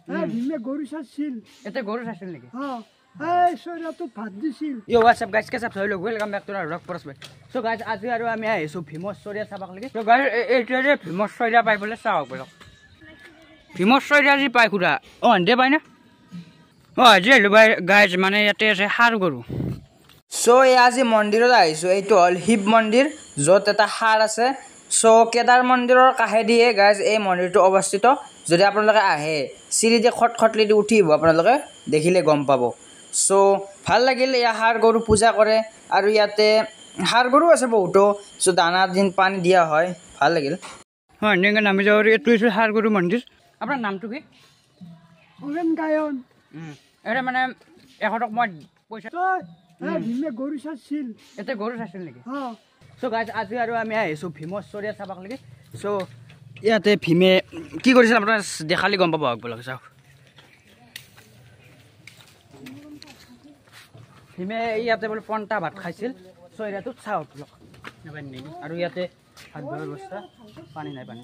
ভীমে গৰু চাইছিল এতে গৰু চাইছিল নেকি চৈৰাটো ভাত দিছিল ইউ হোৱাটছআপ গাইজ কেছ আপ চলি ৱেলকাম বেক টু আৰ ৰক পৰছ চ' গাইজ আজি আৰু আমি আহিছোঁ ভীমৰ চৰিয়া চাবাক লাগি চ' গাইজ এইটোৱে যে ভীমৰ চৰিয়া পাই বোলে চাওক বলক ভীমৰ চৰিয়া যি পাই খুৰা দে পাই না আজি আহিলোঁ বাই গাইজ মানে ইয়াতে আছে সাৰ গৰু চ' এই আজি মন্দিৰত আহিছোঁ এইটো হ'ল শিৱ মন্দিৰ য'ত এটা সাৰ আছে চ' কেদাৰ মন্দিৰৰ কাষেদিয়ে গাইজ এই মন্দিৰটো অৱস্থিত যদি আপোনালোকে আহে চিৰিদি খটখটলিদি উঠি আহিব আপোনালোকে দেখিলে গম পাব চ' ভাল লাগিল ইয়াত সাৰ গৰু পূজা কৰে আৰু ইয়াতে সাৰ গৰু আছে বহুতো চ' দানা দিন পানী দিয়া হয় ভাল লাগিল হয় এনেকৈ নামি যাব এইটো হৈছে সাৰ গৰু মন্দিৰ আপোনাৰ নামটো কি অৰেণ গায়ন এটা মানে 100 টকা মই পইচা ভীমে গৰু চাইছিল এতে গৰু চাইছিল নেকি চ' গাইজ আজি আৰু আমি আহিছোঁ ভীমৰ চৰিয়া চাবাক লাগি চ' ইয়াতে ভীমে কি কৰিছিল আপোনাৰ দেখালি গম পাব আগবিলাক চাওক ভীমে ইয়াতে বোলে পন্তা ভাত খাইছিল চৰিয়াটোত চাওক আৰু ইয়াতে ভাত খোৱাৰ ব্যৱস্থা পানী নাই পানী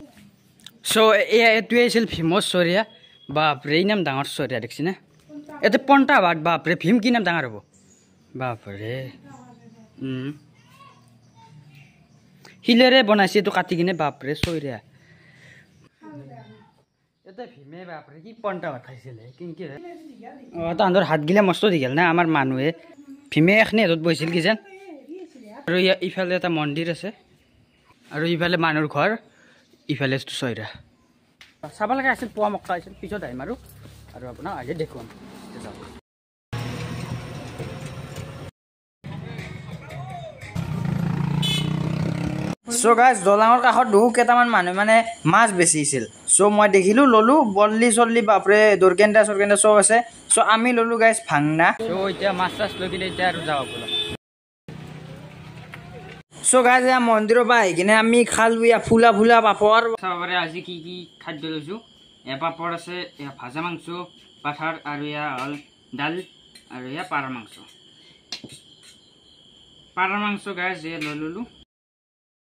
চ' এইটোৱে আছিল ভীমৰ চৰিয়া বাপৰে ইমান ডাঙৰ চৰিয়া দেখিছেনে ইয়াতে পন্তা ভাত বাপৰে ভীম কি নাম ডাঙৰ হ'ব বাপৰে শিলেৰে বনাইছে এইটো কাটি কিনে বাপৰে চৰিয়া এটা ভীমে বাপৰে কি পন্তা ভাত খাইছিলে কিনকি তাহাঁতৰ হাত গিলা মস্ত দীঘল না আমাৰ মানুহে ভীমে এখনি হাতত বহিছিল কি যেন আৰু ইফালে এটা মন্দিৰ আছে আৰু ইফালে মানুহৰ ঘৰ ইফালে চৰিয়া চাব লগা আছিল পোৱা মক্কা আছিল পিছত আহিম আৰু আপোনাৰ আজি দেখুৱাম চ' গাইজ দলাঙৰ কাষত বহু কেইটামান মানুহে মানে মাছ বেচিছিল চ' মই দেখিলোঁ ল'লোঁ বল্লি চল্লি বাপৰে দৰকেন্দা চৰকেন্দা চব আছে চ' আমি ল'লোঁ গাইজ ভাংনা চ' এতিয়া মাছ চাছ লৈ কিনে এতিয়া আৰু যাওঁ বোলা চ' গাইজ এয়া মন্দিৰৰ পৰা আহি কিনে আমি খালোঁ এয়া ফুলা ফুলা পাপৰ চাব পাৰে আজি কি কি খাদ্য লৈছোঁ এয়া পাপৰ আছে এয়া ভাজা মাংস পাথাৰ আৰু এয়া হ'ল দাল আৰু এয়া পাৰ মাংস গাইজ এয়া লৈ ল'লোঁ